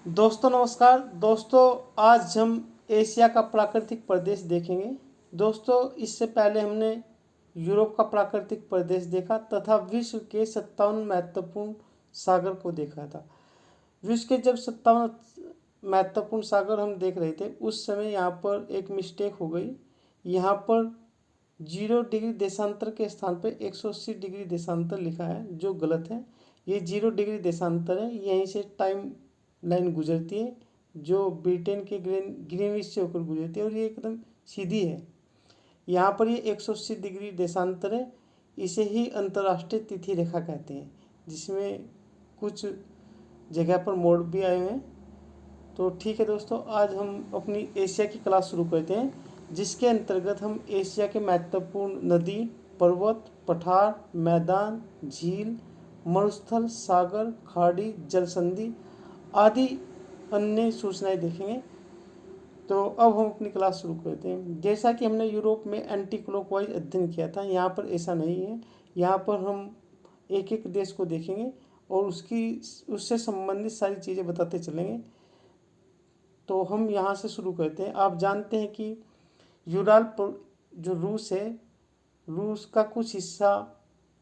दोस्तों नमस्कार। दोस्तों आज हम एशिया का प्राकृतिक प्रदेश देखेंगे। दोस्तों इससे पहले हमने यूरोप का प्राकृतिक प्रदेश देखा तथा विश्व के 57 महत्वपूर्ण सागर को देखा था। विश्व के जब 57 महत्वपूर्ण सागर हम देख रहे थे उस समय यहाँ पर एक मिस्टेक हो गई। यहाँ पर 0 डिग्री देशांतर के स्थान पर 180 डिग्री देशांतर लिखा है, जो गलत है। ये 0 डिग्री देशांतर है, यहीं से टाइम लाइन गुजरती है जो ब्रिटेन के ग्रीनविच से होकर गुजरती है और ये एकदम सीधी है। यहाँ पर ये 180 डिग्री देशांतर है। इसे ही अंतर्राष्ट्रीय तिथि रेखा कहते हैं, जिसमें कुछ जगह पर मोड़ भी आए हुए हैं। तो ठीक है दोस्तों, आज हम अपनी एशिया की क्लास शुरू करते हैं, जिसके अंतर्गत हम एशिया के महत्वपूर्ण नदी, पर्वत, पठार, मैदान, झील, मरुस्थल, सागर, खाड़ी, जलसंधि आदि अन्य सूचनाएं देखेंगे। तो अब हम अपनी क्लास शुरू करते हैं। जैसा कि हमने यूरोप में एंटी क्लॉकवाइज अध्ययन किया था, यहाँ पर ऐसा नहीं है। यहाँ पर हम एक एक देश को देखेंगे और उससे संबंधित सारी चीज़ें बताते चलेंगे। तो हम यहाँ से शुरू करते हैं। आप जानते हैं कि यूराल जो रूस है, रूस का कुछ हिस्सा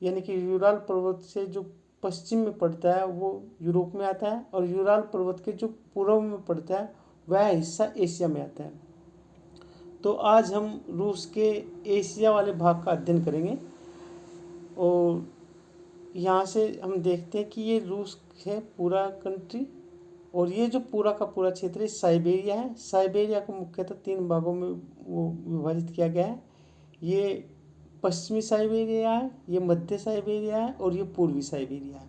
यानी कि यूराल पर्वत से जो पश्चिम में पड़ता है वो यूरोप में आता है, और यूराल पर्वत के जो पूर्व में पड़ता है वह हिस्सा एशिया में आता है। तो आज हम रूस के एशिया वाले भाग का अध्ययन करेंगे और यहाँ से हम देखते हैं कि ये रूस है पूरा कंट्री, और ये जो पूरा का पूरा क्षेत्र है साइबेरिया है। साइबेरिया को मुख्यतः 3 भागों में वो विभाजित किया गया है। ये पश्चिमी साइबेरिया है, ये मध्य साइबेरिया है और ये पूर्वी साइबेरिया है।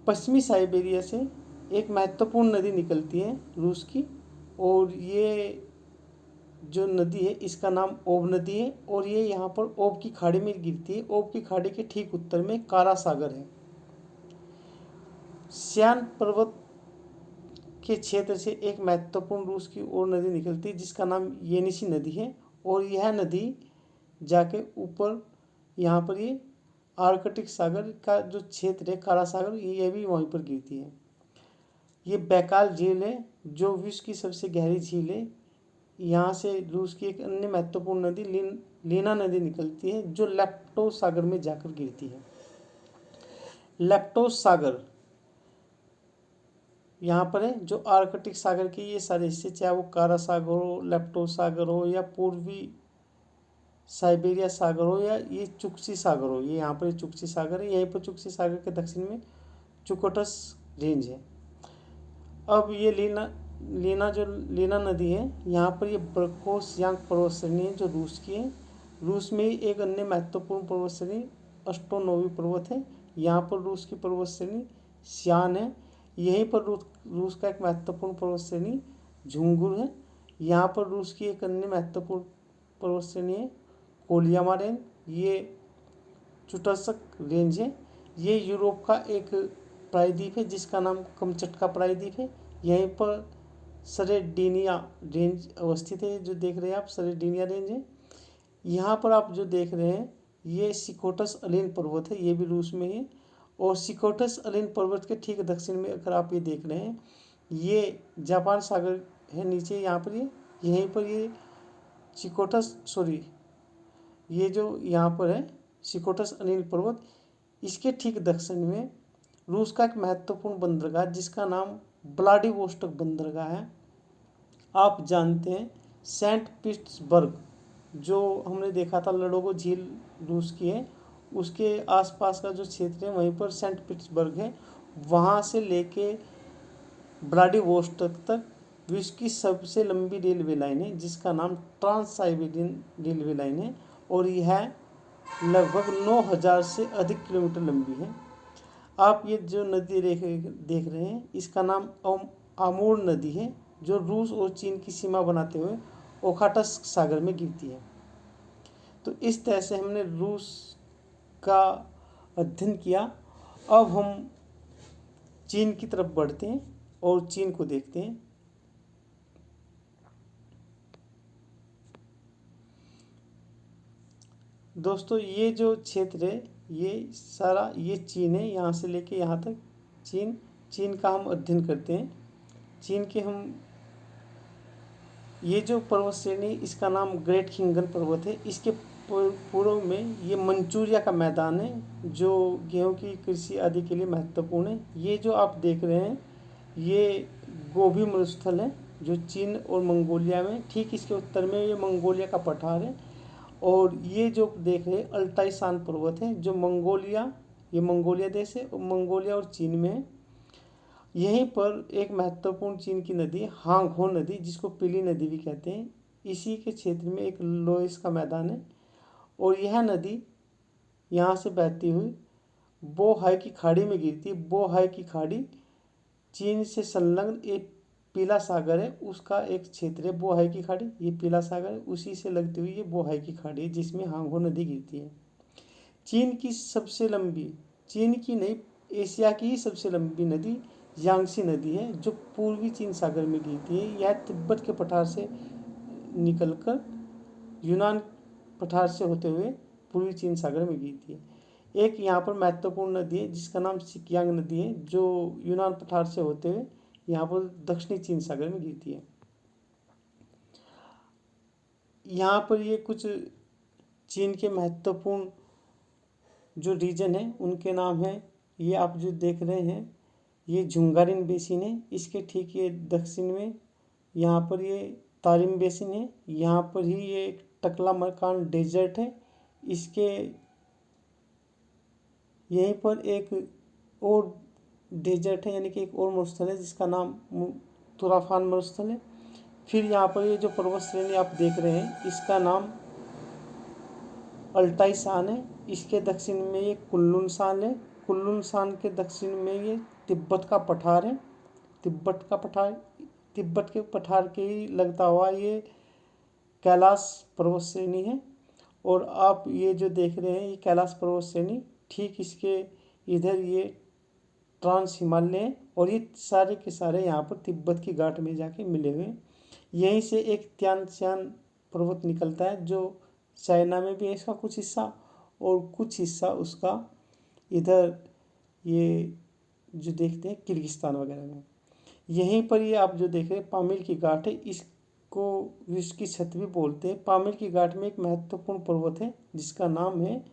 पश्चिमी साइबेरिया से एक महत्वपूर्ण नदी निकलती है रूस की, और ये जो नदी है इसका नाम ओब नदी है, और ये यहाँ पर ओब की खाड़ी में गिरती है। ओब की खाड़ी के ठीक उत्तर में कारा सागर है। सियान पर्वत के क्षेत्र से एक महत्वपूर्ण रूस की और नदी निकलती है जिसका नाम येनिसी नदी है, और यह नदी जाके ऊपर यहाँ पर ये आर्कटिक सागर का जो क्षेत्र है काला सागर, ये भी वहीं पर गिरती है। ये बैकाल झील है जो विश्व की सबसे गहरी झील है। यहाँ से रूस की एक अन्य महत्वपूर्ण नदी लीना नदी निकलती है जो लेप्टोस सागर में जाकर गिरती है। लेप्टोस सागर यहाँ पर है, जो आर्कटिक सागर के ये सारे हिस्से, चाहे वो कारा सागर हो, लेप्टोस सागर हो, या पूर्वी साइबेरिया सागर हो, या ये चुक्सी सागर हो। ये यहाँ पर चुक्सी सागर है। यहीं पर चुक्सी सागर के दक्षिण में चुकोटस रेंज है। अब ये लीना नदी है, यहाँ पर ये बर्कोसयांग पर्वत श्रेणी है जो रूस की है। रूस में एक अन्य महत्वपूर्ण पर्वत श्रेणी अस्टोनोवी पर्वत है। यहाँ पर रूस की पर्वत श्रेणी सियान है। यहीं पर रूस का एक महत्वपूर्ण पर्वत श्रेणी झुंगुर है। यहाँ पर रूस की एक अन्य महत्वपूर्ण पर्वत श्रेणी है कोलियामा रेंज। ये चुटस्क रेंज है। ये यूरोप का एक प्रायद्वीप है जिसका नाम कमचटका प्रायद्वीप है। यहीं पर सरेडिनिया रेंज अवस्थित है। जो देख रहे हैं आप सरेडिनिया रेंज है। यहाँ पर आप जो देख रहे हैं ये सिकोटस अलीन पर्वत है, ये भी रूस में है। और सिकोटस अलीन पर्वत के ठीक दक्षिण में अगर आप ये देख रहे हैं ये जापान सागर है नीचे। यहाँ पर ये यहीं पर ये ये जो यहाँ पर है सिकोटस अलीन पर्वत, इसके ठीक दक्षिण में रूस का एक महत्वपूर्ण बंदरगाह जिसका नाम व्लादिवोस्टोक बंदरगाह है। आप जानते हैं सेंट पीटर्सबर्ग जो हमने देखा था लडोगो झील रूस की है, उसके आसपास का जो क्षेत्र है वहीं पर सेंट पीटर्सबर्ग है। वहाँ से लेके व्लादिवोस्टोक तक विश्व की सबसे लंबी रेलवे लाइन है जिसका नाम ट्रांस साइबेरियन रेलवे लाइन है, और यह लगभग 9000 से अधिक किलोमीटर लंबी है। आप ये जो नदी देख रहे हैं इसका नाम आमूर नदी है जो रूस और चीन की सीमा बनाते हुए ओखाटस्क सागर में गिरती है। तो इस तरह से हमने रूस का अध्ययन किया। अब हम चीन की तरफ बढ़ते हैं और चीन को देखते हैं। दोस्तों ये जो क्षेत्र है ये सारा ये चीन है, यहाँ से लेके यहाँ तक चीन का हम अध्ययन करते हैं। चीन के हम ये जो पर्वत श्रेणी इसका नाम ग्रेट खिंगन पर्वत है। इसके पूर्व में ये मंचूरिया का मैदान है जो गेहूं की कृषि आदि के लिए महत्वपूर्ण है। ये जो आप देख रहे हैं ये गोबी मरुस्थल है जो चीन और मंगोलिया में, ठीक इसके उत्तर में ये मंगोलिया का पठार है। और ये जो देख रहे हैं अल्ताई शान पर्वत है जो मंगोलिया, ये मंगोलिया देश है, मंगोलिया और चीन में है। यहीं पर एक महत्वपूर्ण चीन की नदी हांगहो नदी, जिसको पीली नदी भी कहते हैं, इसी के क्षेत्र में एक लोइस का मैदान है। और यह नदी यहाँ से बहती हुई बोहाई की खाड़ी में गिरती है। बोहाई की खाड़ी चीन से संलग्न एक पीला सागर है, उसका एक क्षेत्र है बोहाई की खाड़ी। ये पीला सागर है, उसी से लगती हुई ये बोहाई की खाड़ी है जिसमें हांगहो नदी गिरती है। चीन की सबसे लंबी, चीन की नहीं एशिया की ही सबसे लंबी नदी यांगसी नदी है जो पूर्वी चीन सागर में गिरती है। यह तिब्बत के पठार से निकलकर यूनान पठार से होते हुए पूर्वी चीन सागर में गिरती है। एक यहाँ पर महत्वपूर्ण नदी है जिसका नाम सिकियांग नदी है जो यूनान पठार से होते हुए यहाँ पर दक्षिणी चीन सागर में गिरती है। यहाँ पर ये कुछ चीन के महत्वपूर्ण जो रीजन है उनके नाम है। ये आप जो देख रहे हैं ये झुंगारिन बेसिन है, इसके ठीक ये दक्षिण में यहाँ पर ये तारिम बेसिन है। यहाँ पर ही ये टकला मकान डेजर्ट है। इसके यहीं पर एक और डेजर्ट है यानी कि एक और मरुस्थल है जिसका नाम तुराफान मरुस्थल है। फिर यहाँ पर ये जो पर्वत श्रेणी आप देख रहे हैं इसका नाम अल्ताई शान है। इसके दक्षिण में ये कुल्लुन शान है। कुल्लुन शान के दक्षिण में ये तिब्बत का पठार है। तिब्बत के पठार के ही लगता हुआ ये कैलाश पर्वत श्रेणी है। और आप ये जो देख रहे हैं ये कैलाश पर्वत श्रेणी, ठीक इसके इधर ये ट्रांस हिमालय है और ये सारे के सारे यहाँ पर तिब्बत की घाट में जाके मिले हुए हैं। यहीं से एक त्यानचान पर्वत निकलता है जो चाइना में भी है इसका कुछ हिस्सा, और कुछ हिस्सा उसका इधर ये जो देखते हैं किर्गिस्तान वगैरह में। यहीं पर ये आप जो देख रहे हैं पामीर की घाट है, इसको विश्व की छत भी बोलते हैं। पामीर की घाट में एक महत्वपूर्ण पर्वत है जिसका नाम है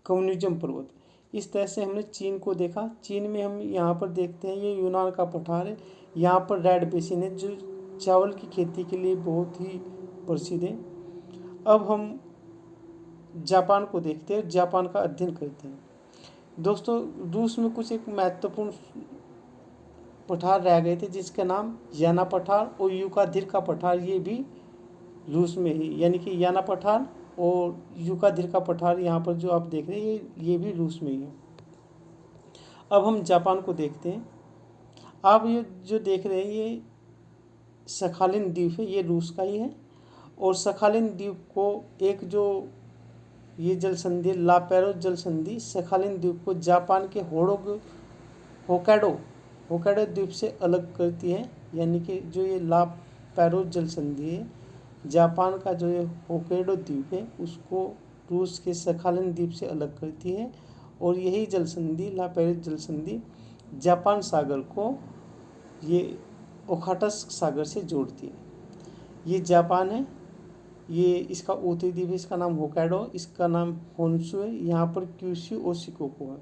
कम्युनिज्म पर्वत। इस तरह से हमने चीन को देखा। चीन में हम यहाँ पर देखते हैं ये यूनान का पठार है। यहाँ पर रेड बेसिन है जो चावल की खेती के लिए बहुत ही प्रसिद्ध है। अब हम जापान को देखते हैं, जापान का अध्ययन करते हैं। दोस्तों रूस में कुछ एक महत्वपूर्ण पठार रह गए थे जिसका नाम याना पठार और यूकाधिर का पठार, ये भी रूस में ही, यानी कि याना पठार और यूकाधिर का पठार यहाँ पर जो आप देख रहे हैं ये भी रूस में ही है। अब हम जापान को देखते हैं। आप ये जो देख रहे हैं ये सखालिन द्वीप है, ये रूस का ही है। और सखालिन द्वीप को एक जो ये जल संधि लापेरो जल संधि सखालिन द्वीप को जापान के होकाइडो द्वीप से अलग करती है। यानी कि जो ये लापेरो जल संधि है, जापान का जो ये होकाइडो द्वीप है उसको रूस के सखालिन द्वीप से अलग करती है। और यही जल संधि लापेरो जल संधि जापान सागर को ये ओखाटस्क सागर से जोड़ती है। ये जापान है, ये इसका उत्तरी द्वीप है, इसका नाम होकाइडो, इसका नाम होन्शु है। यहाँ पर क्यूशु और शिकोकू है।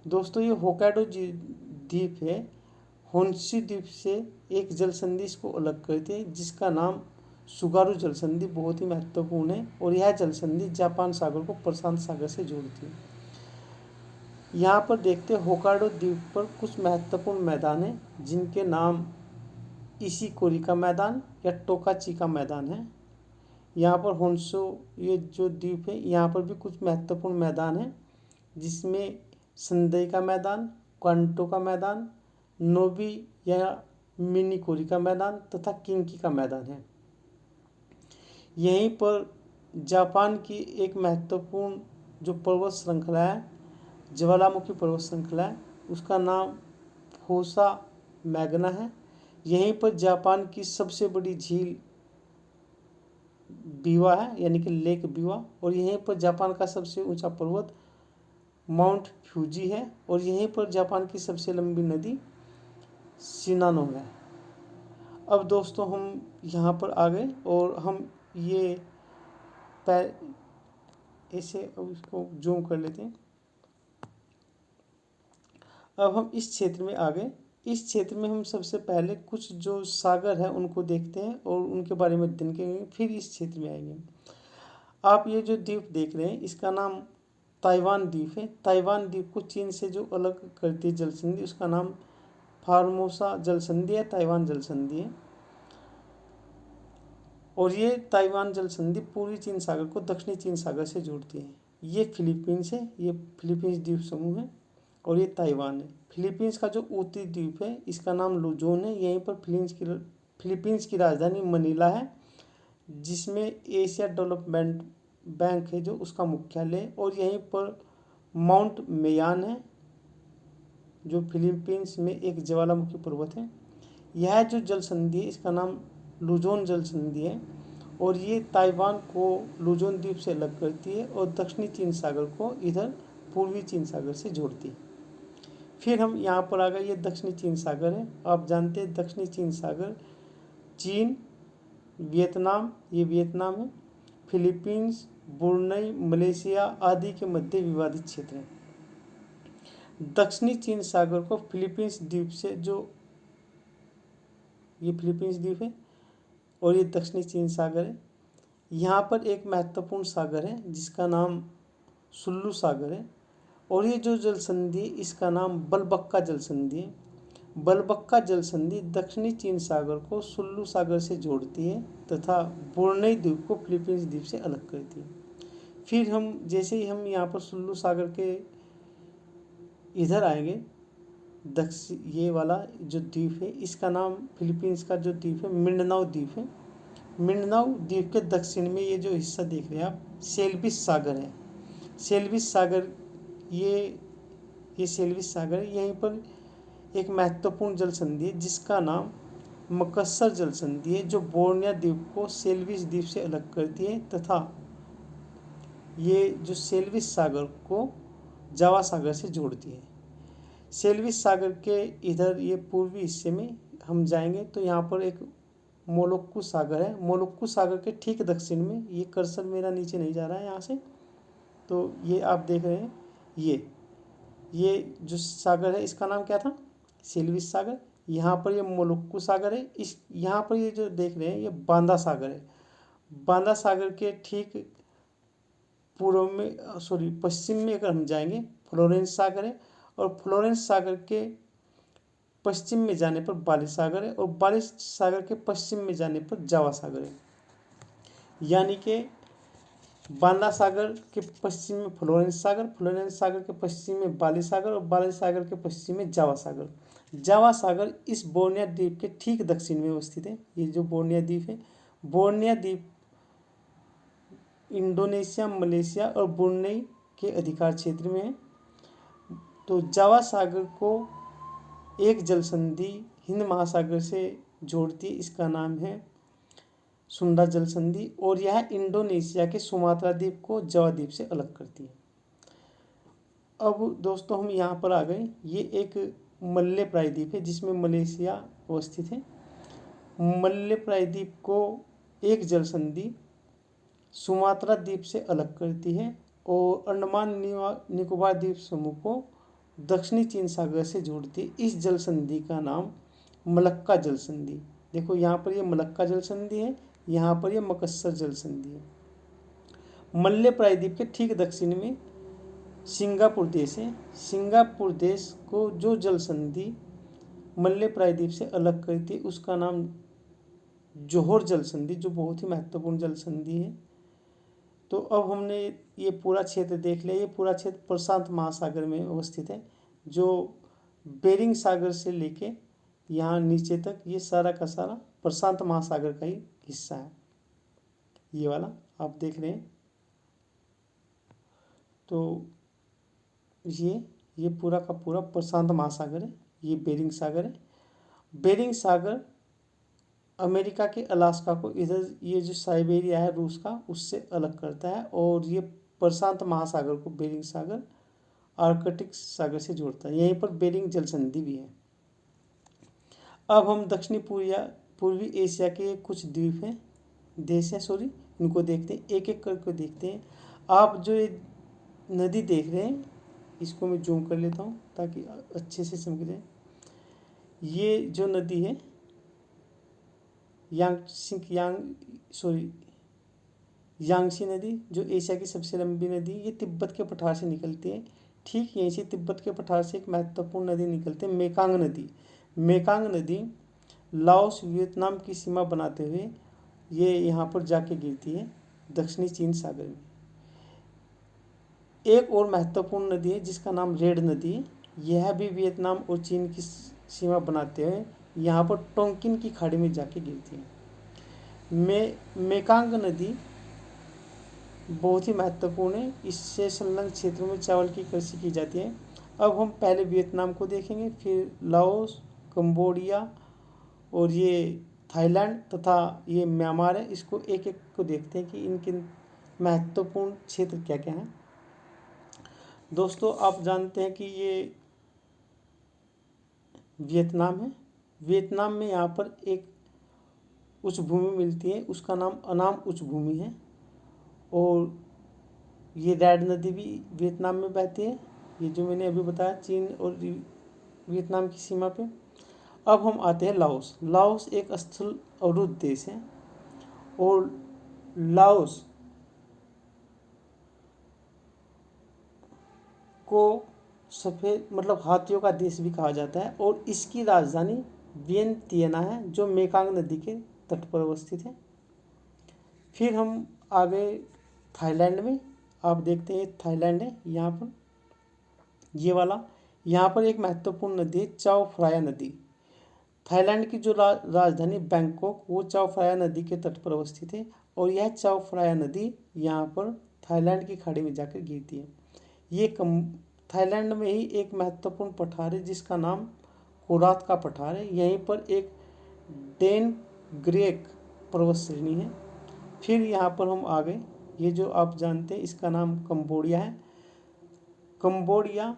दोस्तों ये होकाइडो द्वीप है, होन्शु द्वीप से एक जल संधि इसको अलग करती है जिसका नाम सुगारू जल संधि बहुत ही महत्वपूर्ण है। और यह जल संधि जापान सागर को प्रशांत सागर से जोड़ती है। यहाँ पर देखते हैं होकाइडो द्वीप पर कुछ महत्वपूर्ण मैदान हैं जिनके नाम इशिकोरी का मैदान या टोकाची का मैदान है। यहाँ पर होन्शु ये जो द्वीप है यहाँ पर भी कुछ महत्वपूर्ण मैदान हैं जिसमें संदई का मैदान, क्वांटो का मैदान, नोबी या मिनिकोरी का मैदान तथा किंकी का मैदान है। यहीं पर जापान की एक महत्वपूर्ण जो पर्वत श्रृंखला है, ज्वालामुखी पर्वत श्रृंखला है, उसका नाम फोसा मैग्ना है। यहीं पर जापान की सबसे बड़ी झील बीवा है यानी कि लेक बीवा। और यहीं पर जापान का सबसे ऊंचा पर्वत माउंट फ्यूजी है। और यहीं पर जापान की सबसे लंबी नदी शिनानो है। अब दोस्तों हम यहाँ पर आ गए और हम ये ऐसे अब इसको जूम कर लेते हैं। अब हम इस क्षेत्र में आ गए। इस क्षेत्र में हम सबसे पहले कुछ जो सागर है उनको देखते हैं और उनके बारे में अध्ययन करेंगे, फिर इस क्षेत्र में आएंगे। आप ये जो द्वीप देख रहे हैं इसका नाम ताइवान द्वीप है। ताइवान द्वीप को चीन से जो अलग करती है जल संधि, उसका नाम फार्मोसा जल संधि है, ताइवान जल संधि है। और ये ताइवान जल संधि पूर्वी चीन सागर को दक्षिणी चीन सागर से जोड़ती है। ये फिलीपींस है, ये फिलीपींस द्वीप समूह है और ये ताइवान है। फिलीपींस का जो उत्तरी द्वीप है इसका नाम लुजोन है। यहीं पर फिलीपींस की राजधानी मनीला है, जिसमें एशिया डेवलपमेंट बैंक है जो उसका मुख्यालय है। और यहीं पर माउंट मेयान है जो फिलीपींस में एक ज्वालामुखी पर्वत है। यह जो जल संधि है इसका नाम लुजोन जल संधि है और ये ताइवान को लुजोन द्वीप से अलग करती है और दक्षिणी चीन सागर को इधर पूर्वी चीन सागर से जोड़ती है। फिर हम यहाँ पर आ गए, ये दक्षिणी चीन सागर है। आप जानते हैं दक्षिणी चीन सागर चीन, वियतनाम, ये वियतनाम है, फिलीपींस, ब्रुनई, मलेशिया आदि के मध्य विवादित क्षेत्र है। दक्षिणी चीन सागर को फिलीपींस द्वीप से जो ये फिलीपींस द्वीप है और ये दक्षिणी चीन सागर है। यहाँ पर एक महत्वपूर्ण सागर है जिसका नाम सुल्लू सागर है और ये जो जल संधि है इसका नाम बलबक्का जल संधि है। बलबक्का जल संधि दक्षिणी चीन सागर को सुल्लू सागर से जोड़ती है तथा ब्रुनई द्वीप को फिलीपींस द्वीप से अलग करती है। फिर हम जैसे ही हम यहाँ पर सुल्लू सागर के इधर आएंगे, ये वाला जो द्वीप है इसका नाम फिलीपींस का जो द्वीप है मिंडनाओ द्वीप है। मिंडनाओ द्वीप के दक्षिण में ये जो हिस्सा देख रहे हैं आप, सेल्विस सागर है। सेल्विस सागर ये सेल्विस सागर है। यहीं पर एक महत्वपूर्ण जल संधि है जिसका नाम मकस्सर जल संधि है जो बोर्निया द्वीप को सेल्विस द्वीप से अलग करती है तथा ये जो सेल्विस सागर को जावा सागर से जोड़ती है। सेल्विस सागर के इधर ये पूर्वी हिस्से में हम जाएंगे तो यहाँ पर एक मोलुक्कू सागर है। मोलुक्कू सागर के ठीक दक्षिण में, ये कर्सर मेरा नीचे नहीं जा रहा है यहाँ से, तो ये आप देख रहे हैं ये जो सागर है इसका नाम क्या था, सेल्विस सागर। यहाँ पर ये मोलुक्कू सागर है। इस यहाँ पर ये जो देख रहे हैं ये बांदा सागर है। बांदा सागर के ठीक पूर्व में पश्चिम में अगर हम जाएंगे फ्लोरेंस सागर है और फ्लोरेंस सागर के पश्चिम में जाने पर बाली सागर है और बाली सागर के पश्चिम में जाने पर जावा सागर है। यानी कि बांदा सागर के पश्चिम में फ्लोरेंस सागर, फ्लोरेंस सागर के पश्चिम में बाली सागर और बाली सागर के पश्चिम में जावा सागर। जावा सागर इस बोर्निया द्वीप के ठीक दक्षिण में अवस्थित है। ये जो बोर्निया द्वीप है, बोर्निया द्वीप इंडोनेशिया, मलेशिया और ब्रुनई के अधिकार क्षेत्र में है। तो जावा सागर को एक जल संधि हिंद महासागर से जोड़ती है, इसका नाम है सुंडा जल संधि और यह इंडोनेशिया के सुमात्रा द्वीप को जावा द्वीप से अलग करती है। अब दोस्तों हम यहाँ पर आ गए, ये एक मल्लेप्राय द्वीप है जिसमें मलेशिया अवस्थित है। मल्लेप्राय द्वीप को एक जल संधि सुमात्रा द्वीप से अलग करती है और अंडमान निकोबार द्वीप समूह को दक्षिणी चीन सागर से जोड़ती है। इस जल संधि का नाम मलक्का जल संधि, देखो यहाँ पर ये मलक्का जल संधि है, यहाँ पर ये मकस्सर जल संधि है। मल्लेप्राय द्वीप के ठीक दक्षिण में सिंगापुर देश है। सिंगापुर देश को जो जल संधि मल्लेप्राय द्वीप से अलग करती है उसका नाम जोहोर जल संधि, जो बहुत ही महत्वपूर्ण जल संधि है। तो अब हमने ये पूरा क्षेत्र देख लिया। ये पूरा क्षेत्र प्रशांत महासागर में अवस्थित है, जो बेरिंग सागर से लेके यहाँ नीचे तक ये सारा का सारा प्रशांत महासागर का ही हिस्सा है। ये वाला आप देख रहे हैं। तो ये पूरा का पूरा प्रशांत महासागर है। ये बेरिंग सागर है। बेरिंग सागर अमेरिका के अलास्का को इधर ये जो साइबेरिया है रूस का, उससे अलग करता है और ये प्रशांत महासागर को बेरिंग सागर आर्कटिक सागर से जोड़ता है। यहीं पर बेरिंग जल संधि भी है। अब हम दक्षिणी पूर्वी एशिया के कुछ द्वीप हैं, देश हैं सॉरी, इनको देखते हैं, एक एक करके देखते हैं। आप जो ये नदी देख रहे हैं, इसको मैं जूम कर लेता हूँ ताकि अच्छे से समझ जाए। ये जो नदी है यांगसी नदी, जो एशिया की सबसे लंबी नदी, ये तिब्बत के पठार से निकलती है। ठीक यहीं से तिब्बत के पठार से एक महत्वपूर्ण नदी निकलती है, मेकांग नदी। मेकांग नदी लाओस वियतनाम की सीमा बनाते हुए ये यहाँ पर जाके गिरती है दक्षिणी चीन सागर में। एक और महत्वपूर्ण नदी है जिसका नाम रेड नदी है। यह भी वियतनाम और चीन की सीमा बनाते हुए यहाँ पर टोंकिन की खाड़ी में जाके गिरती है। मेकांग नदी बहुत ही महत्वपूर्ण है, इससे संलग्न क्षेत्रों में चावल की कृषि की जाती है। अब हम पहले वियतनाम को देखेंगे, फिर लाओस, कंबोडिया और ये थाईलैंड तथा ये म्यांमार है। इसको एक एक को देखते हैं कि इनके महत्वपूर्ण क्षेत्र क्या क्या हैं। दोस्तों आप जानते हैं कि ये वियतनाम है। वियतनाम में यहाँ पर एक उच्च भूमि मिलती है, उसका नाम अनाम उच्च भूमि है। और ये रेड नदी भी वियतनाम में बहती है, ये जो मैंने अभी बताया चीन और वियतनाम की सीमा पे। अब हम आते हैं लाओस। लाओस एक स्थल अवरुद्ध देश है और लाओस को सफ़ेद मतलब हाथियों का देश भी कहा जाता है और इसकी राजधानी वियंतियाना है, जो मेकांग नदी के तट पर अवस्थित है। फिर हम आ गए थाईलैंड में। आप देखते हैं थाईलैंड है यहाँ पर, ये वाला। यहाँ पर एक महत्वपूर्ण नदी है चाओ फ्राया नदी। थाईलैंड की जो राजधानी बैंकॉक, वो चाओ फ्राया नदी के तट पर अवस्थित है और यह चाओ फ्राया नदी यहाँ पर थाईलैंड की खाड़ी में जाकर गिरती है। ये थाईलैंड में ही एक महत्वपूर्ण पठार है जिसका नाम कोरात का पठार है। यहीं पर एक डेन ग्रेक पर्वत श्रेणी है। फिर यहाँ पर हम आ गए, ये जो आप जानते हैं इसका नाम कंबोडिया है। कंबोडिया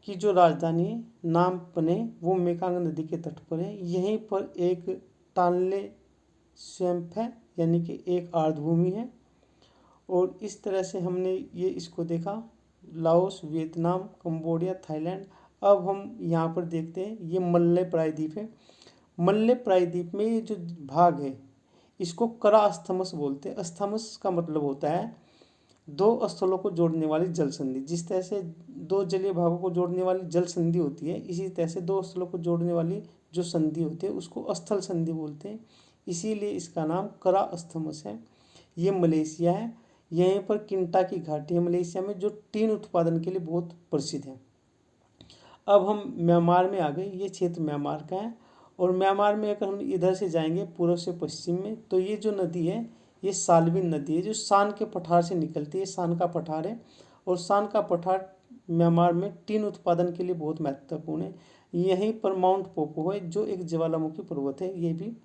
की जो राजधानी है नाम पने, वो मेकांग नदी के तट पर है। यहीं पर एक टानले स्वैम्प है, यानी कि एक आर्द्रभूमि है। और इस तरह से हमने ये इसको देखा, लाओस, वियतनाम, कंबोडिया, थाईलैंड। अब हम यहाँ पर देखते हैं, ये मलय प्रायद्वीप है। मलय प्रायद्वीप में ये जो भाग है इसको करा अस्थमस बोलते हैं। अस्थमस का मतलब होता है दो स्थलों को जोड़ने वाली जल संधि। जिस तरह से दो जलीय भागों को जोड़ने वाली जल संधि होती है, इसी तरह से दो स्थलों को जोड़ने वाली जो संधि होती है उसको स्थल संधि बोलते हैं, इसीलिए इसका नाम करा अस्थमस है। ये मलेशिया है। यहीं पर किंटा की घाटी है मलेशिया में, जो टीन उत्पादन के लिए बहुत प्रसिद्ध है। अब हम म्यांमार में आ गए। ये क्षेत्र म्यांमार का है और म्यांमार में अगर हम इधर से जाएंगे पूर्व से पश्चिम में, तो ये जो नदी है ये साल्विन नदी है, जो शान के पठार से निकलती है। शान का पठार है और शान का पठार म्यांमार में टीन उत्पादन के लिए बहुत महत्वपूर्ण है। यहीं पर माउंट पोपो है, जो एक ज्वालामुखी पर्वत है, ये भी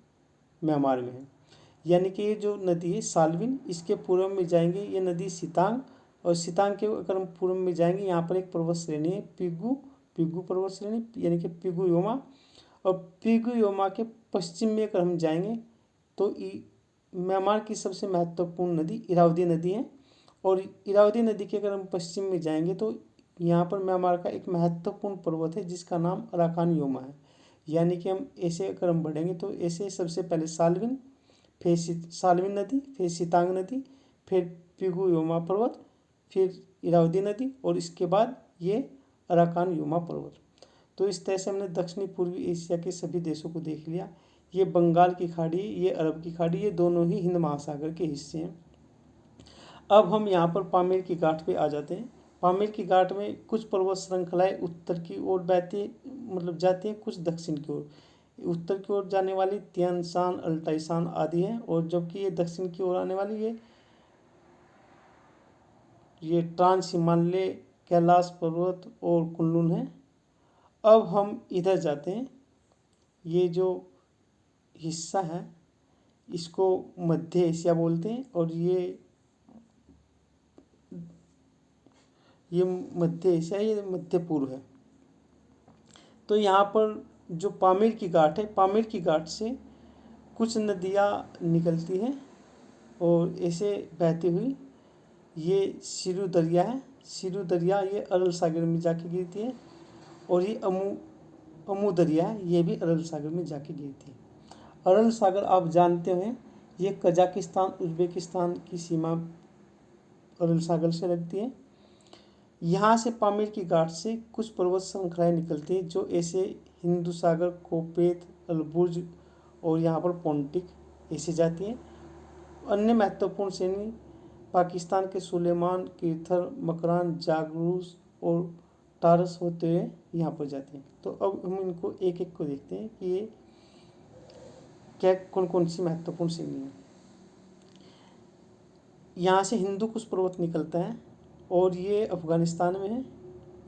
म्यांमार में है। यानी कि ये जो नदी है साल्विन, इसके पूर्व में जाएंगे ये नदी सितांग, और सितांग के अगर हम पूर्व में जाएंगे यहाँ पर एक पर्वत श्रेणी है पिगू पर्वत श्रेणी, यानी कि पिगू योमा। और पिगू योमा के पश्चिम में अगर हम जाएंगे तो म्यांमार की सबसे महत्वपूर्ण नदी इरावदी नदी है। और इरावदी नदी के अगर हम पश्चिम में जाएंगे तो यहाँ पर म्यांमार का एक महत्वपूर्ण पर्वत है जिसका नाम अराकान योमा है। यानी कि हम ऐसे अगर हम बढ़ेंगे तो ऐसे सबसे पहले साल्विन, फिर साल्विन नदी, फिर सितांग नदी, फिर पिगू योमा पर्वत, फिर इरावदी नदी और इसके बाद ये अराकान योमा पर्वत। तो इस तरह से हमने दक्षिणी पूर्वी एशिया के सभी देशों को देख लिया। ये बंगाल की खाड़ी, ये अरब की खाड़ी, ये दोनों ही हिंद महासागर के हिस्से हैं। अब हम यहाँ पर पामीर की घाट पे आ जाते हैं। पामीर की घाट में कुछ पर्वत श्रृंखलाएं उत्तर की ओर बहती मतलब जाती हैं, कुछ दक्षिण की ओर। उत्तर की ओर जाने वाली तियान शान, अल्ताई शान आदि हैं, और जबकि ये दक्षिण की ओर आने वाली ये ट्रांस हिमालय, कैलाश पर्वत और कुनलुन है। अब हम इधर जाते हैं। ये जो हिस्सा है इसको मध्य एशिया बोलते हैं और ये मध्य एशिया, ये मध्य पूर्व है। तो यहाँ पर जो पामीर की घाट है, पामीर की घाट से कुछ नदियाँ निकलती हैं और ऐसे बहती हुई ये सिरू दरिया है। सिरू दरिया ये अरल सागर में जाके गिरती है और ये अमू दरिया है, ये भी अरल सागर में जाके गिरती है। अरल सागर आप जानते हैं ये कजाकिस्तान उज़्बेकिस्तान की सीमा अरल सागर से लगती है। यहाँ से पामीर की घाट से कुछ पर्वत श्रृंखलाएँ निकलती हैं जो ऐसे हिंदू सागर, कोपेत, अलबुर्ज और यहाँ पर पोंटिक ऐसे जाती हैं। अन्य महत्वपूर्ण श्रेणी पाकिस्तान के सुलेमान, कीर्थर, मकरान, जागरूस और टारस होते हुए यहाँ पर जाते हैं। तो अब हम इनको एक एक को देखते हैं कि ये क्या कौन कौन सी महत्वपूर्ण श्रेणी है। यहाँ से हिंदू कुश पर्वत निकलता है और ये अफगानिस्तान में है।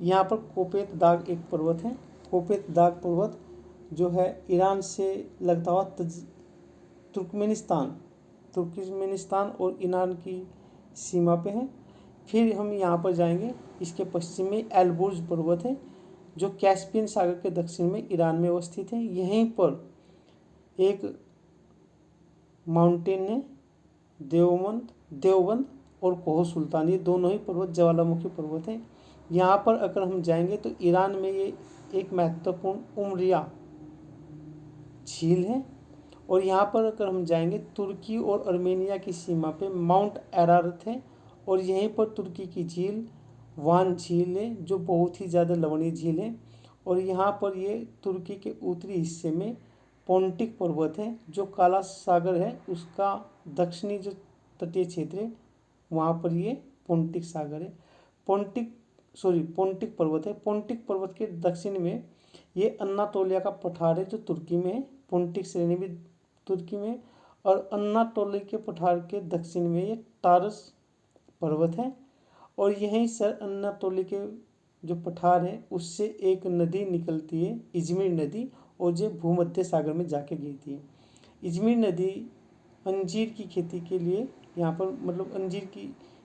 यहाँ पर कोपेत दाग एक पर्वत है। कोपेत दाग पर्वत जो है ईरान से लगता हुआ तुर्कमेनिस्तान और ईरान की सीमा पे है। फिर हम यहाँ पर जाएंगे, इसके पश्चिम में एल्बुर्ज पर्वत है जो कैस्पियन सागर के दक्षिण में ईरान में अवस्थित है। यहीं पर एक माउंटेन है देवबंद और कोह सुल्तान, ये दोनों ही पर्वत ज्वालामुखी पर्वत हैं। यहाँ पर अगर हम जाएंगे तो ईरान में ये एक महत्वपूर्ण उमरिया झील है। और यहाँ पर अगर हम जाएंगे तुर्की और अर्मेनिया की सीमा पे माउंट अरारत है और यहीं पर तुर्की की झील वान झील है जो बहुत ही ज़्यादा लवणीय झील है। और यहाँ पर ये तुर्की के उत्तरी हिस्से में पोंटिक पर्वत है जो काला सागर है उसका दक्षिणी जो तटीय क्षेत्र है वहाँ पर ये पोंटिक सागर है। पोंटिक पर्वत है। पोंटिक पर्वत के दक्षिण में ये अन्नातोलिया का पठार है जो तुर्की में है। पोंटिक श्रेणी भी तुर्की में और अन्नातोलिया के पठार के दक्षिण में ये टारस पर्वत है। और यहीं सर अन्नातोलिया के जो पठार है उससे एक नदी निकलती है इजमिर नदी और जो भूमध्य सागर में जाके गिरती है। इजमिर नदी अंजीर की खेती के लिए यहाँ पर मतलब अंजीर की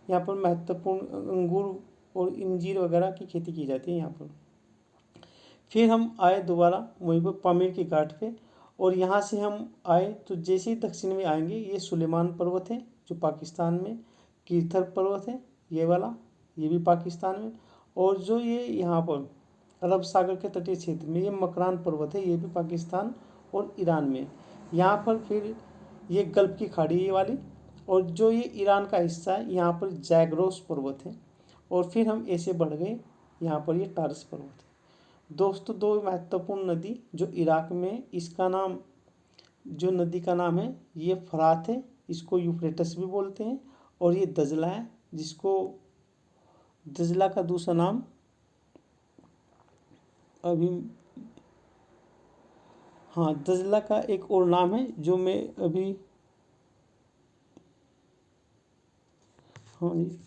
यहाँ पर महत्वपूर्ण अंगूर और इंजीर वगैरह की खेती की जाती है यहाँ पर। फिर हम आए दोबारा वहीं पर पामीर की घाट पे और यहाँ से हम आए तो जैसे ही दक्षिण में आएंगे ये सुलेमान पर्वत है जो पाकिस्तान में, कीर्थर पर्वत है ये वाला, ये भी पाकिस्तान में। और जो ये यहाँ पर अरब सागर के तटीय क्षेत्र में ये मकरान पर्वत है ये भी पाकिस्तान और ईरान में। यहाँ पर फिर ये गल्फ की खाड़ी ये वाली और जो ये ईरान का हिस्सा है यहाँ पर जैग्रोस पर्वत है। और फिर हम ऐसे बढ़ गए यहाँ पर ये टारस पर्वत है। दोस्तों दो महत्वपूर्ण नदी जो इराक में, इसका नाम जो नदी का नाम है ये फरात है, इसको यूफ्रेटस भी बोलते हैं। और ये दजला है जिसको दजला का दूसरा नाम अभी हाँ दजला का एक और नाम है जो मैं अभी हाँ जी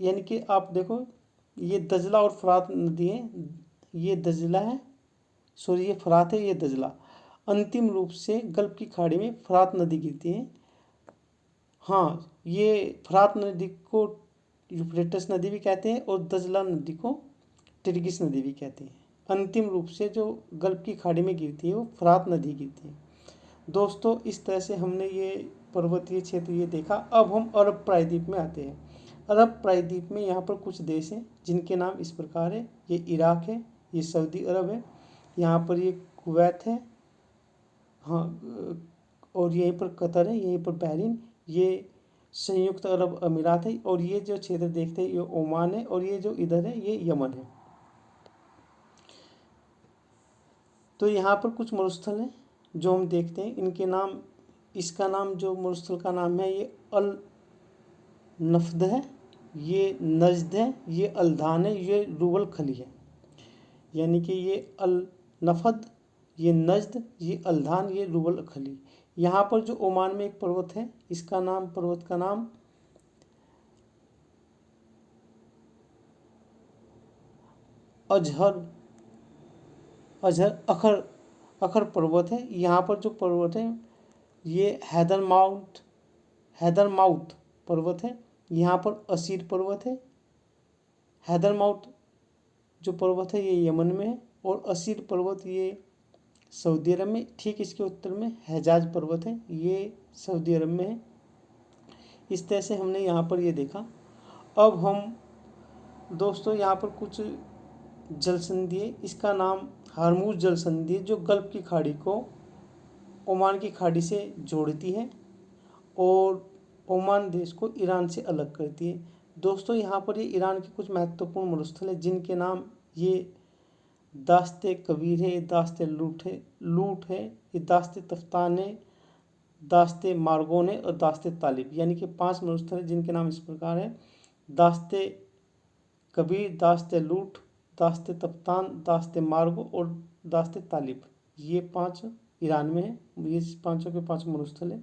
यानी कि आप देखो ये दजला और फरात नदी है, ये दजला है ये फरात है ये दजला। अंतिम रूप से गल्फ की खाड़ी में फरात नदी गिरती है। हाँ ये फरात नदी को यूफ्रेटस नदी भी कहते हैं और दजला नदी को टिर्गिस नदी भी कहते हैं। अंतिम रूप से जो गल्फ की खाड़ी में गिरती है वो फरात नदी गिरती है। दोस्तों इस तरह से हमने ये पर्वतीय क्षेत्र ये देखा। अब हम अरब प्रायद्वीप में आते हैं। अरब प्रायद्वीप में यहाँ पर कुछ देश हैं जिनके नाम इस प्रकार है। ये इराक है, ये सऊदी अरब है, यहाँ पर ये कुवैत है, हाँ और यहीं पर कतर है, यहीं पर बहरीन, ये संयुक्त अरब अमीरात है और ये जो क्षेत्र देखते हैं ये ओमान है और ये जो इधर है ये यमन है। तो यहाँ पर कुछ मरुस्थल हैं जो हम देखते हैं, इनके नाम, इसका नाम जो मरुस्थल का नाम है ये अल नफ्द है, ये नजद है, ये अल्धान है, ये रूबल खली है। यानी कि ये अल नफद, ये नजद, ये अल्धान, ये रूबल खली। यहाँ पर जो ओमान में एक पर्वत है इसका नाम, पर्वत का नाम अजहर अखर पर्वत है। यहाँ पर जो पर्वत है ये हैदरमाउथ पर्वत है। यहाँ पर असीर पर्वत है। हैदरमाउथ जो पर्वत है ये यमन में है, और असीर पर्वत ये सऊदी अरब में। ठीक इसके उत्तर में हेजाज पर्वत है, ये सऊदी अरब में है। इस तरह से हमने यहाँ पर ये देखा। अब हम दोस्तों यहाँ पर कुछ जल संधि है, इसका नाम हार्मूज जल संधि है, जो गल्फ की खाड़ी को ओमान की खाड़ी से जोड़ती है और ओमान देश को ईरान से अलग करती है। दोस्तों यहाँ पर ये ईरान के कुछ महत्वपूर्ण मरुस्थल है, जिनके नाम ये दास्ते कबीर है, दास्ते लूट है, ये दास्ते तफ्तान है, दास्ते मार्गोन है और दास्ते तालिब, यानी कि 5 मरुस्थल है जिनके नाम इस प्रकार है: दास्ते कबीर, दास्ते लूट, दास्ते तफ्तान, दास्ते मार्गो और दास्ते तालिब। ये 5 ईरान में है, ये 5 के 5 मरुस्थल है।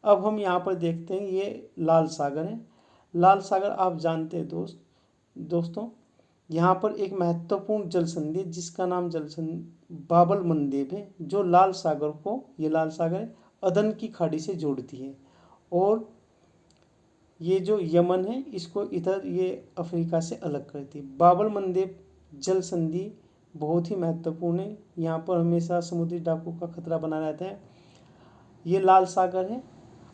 अब हम यहाँ पर देखते हैं, ये लाल सागर है। लाल सागर आप जानते हैं दोस्तों यहाँ पर एक महत्वपूर्ण जल संधि जिसका नाम बाबल मंदेब है, जो लाल सागर को, ये लाल सागर अदन की खाड़ी से जोड़ती है। और ये जो यमन है इसको इधर ये अफ्रीका से अलग करती है। बाबल मंदेब जल संधि बहुत ही महत्वपूर्ण है, यहाँ पर हमेशा समुद्री डाकू का खतरा बना रहता है। ये लाल सागर है।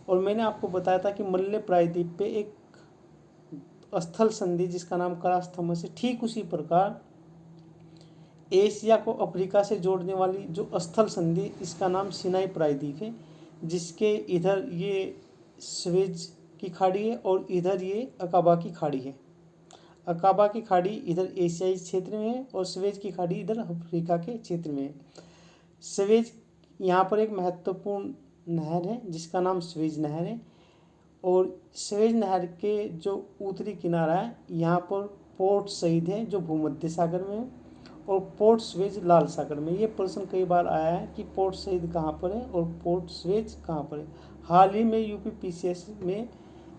और मैंने आपको बताया था कि मल्ले प्रायद्वीप पे एक स्थल संधि जिसका नाम करास थमस है। ठीक उसी प्रकार एशिया को अफ्रीका से जोड़ने वाली जो स्थल संधि, इसका नाम सिनाई प्रायद्वीप है, जिसके इधर ये स्वेज की खाड़ी है और इधर ये अकाबा की खाड़ी है। अकाबा की खाड़ी इधर एशियाई क्षेत्र में है और स्वेज की खाड़ी इधर अफ्रीका के क्षेत्र में है। स्वेज यहाँ पर एक महत्वपूर्ण नहर है जिसका नाम स्वेज नहर है। और स्वेज नहर के जो उत्तरी किनारा है यहाँ पर पोर्ट सईद है जो भूमध्य सागर में है, और पोर्ट स्वेज लाल सागर में। ये प्रश्न कई बार आया है कि पोर्ट सईद कहाँ पर है और पोर्ट स्वेज कहाँ पर है। हाल ही में यूपीपीसीएस में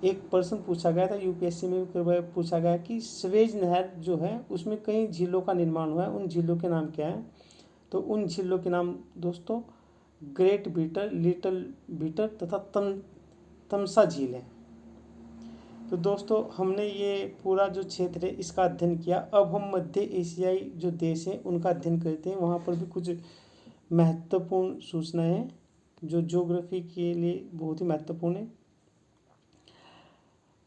एक प्रश्न पूछा गया था, यूपीएससी में भी पूछा गया कि स्वेज नहर जो है उसमें कई झीलों का निर्माण हुआ है, उन झीलों के नाम क्या हैं। तो उन झीलों के नाम दोस्तों ग्रेट बीटर, लिटिल बीटर तथा तमसा झील है। तो दोस्तों हमने ये पूरा जो क्षेत्र है इसका अध्ययन किया। अब हम मध्य एशियाई जो देश हैं उनका अध्ययन करते हैं। वहाँ पर भी कुछ महत्वपूर्ण सूचनाएं हैं जो ज्योग्राफी के लिए बहुत ही महत्वपूर्ण है।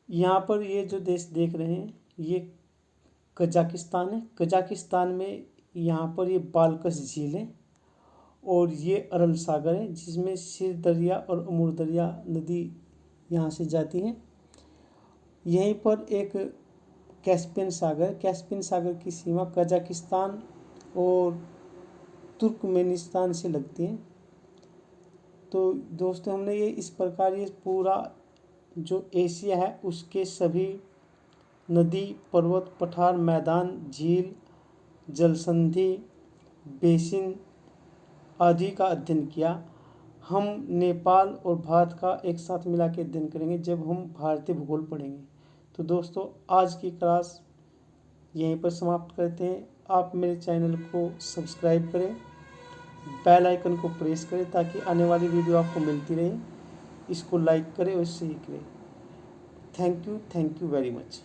यहाँ पर ये जो देश देख रहे हैं ये कजाकिस्तान है। कजाकिस्तान में यहाँ पर ये बालकस झील है और ये अरल सागर है जिसमें सिर दरिया और अमूर दरिया नदी यहाँ से जाती हैं। यहीं पर एक कैस्पियन सागर की सीमा कजाकिस्तान और तुर्कमेनिस्तान से लगती है। तो दोस्तों हमने ये इस प्रकार ये पूरा जो एशिया है उसके सभी नदी, पर्वत, पठार, मैदान, झील, जलसंधि, बेसिन आदि का अध्ययन किया। हम नेपाल और भारत का एक साथ मिला के अध्ययन करेंगे जब हम भारतीय भूगोल पढ़ेंगे। तो दोस्तों आज की क्लास यहीं पर समाप्त करते हैं। आप मेरे चैनल को सब्सक्राइब करें, बेल आइकन को प्रेस करें ताकि आने वाली वीडियो आपको मिलती रहे। इसको लाइक करें और शेयर करें। Thank you very much.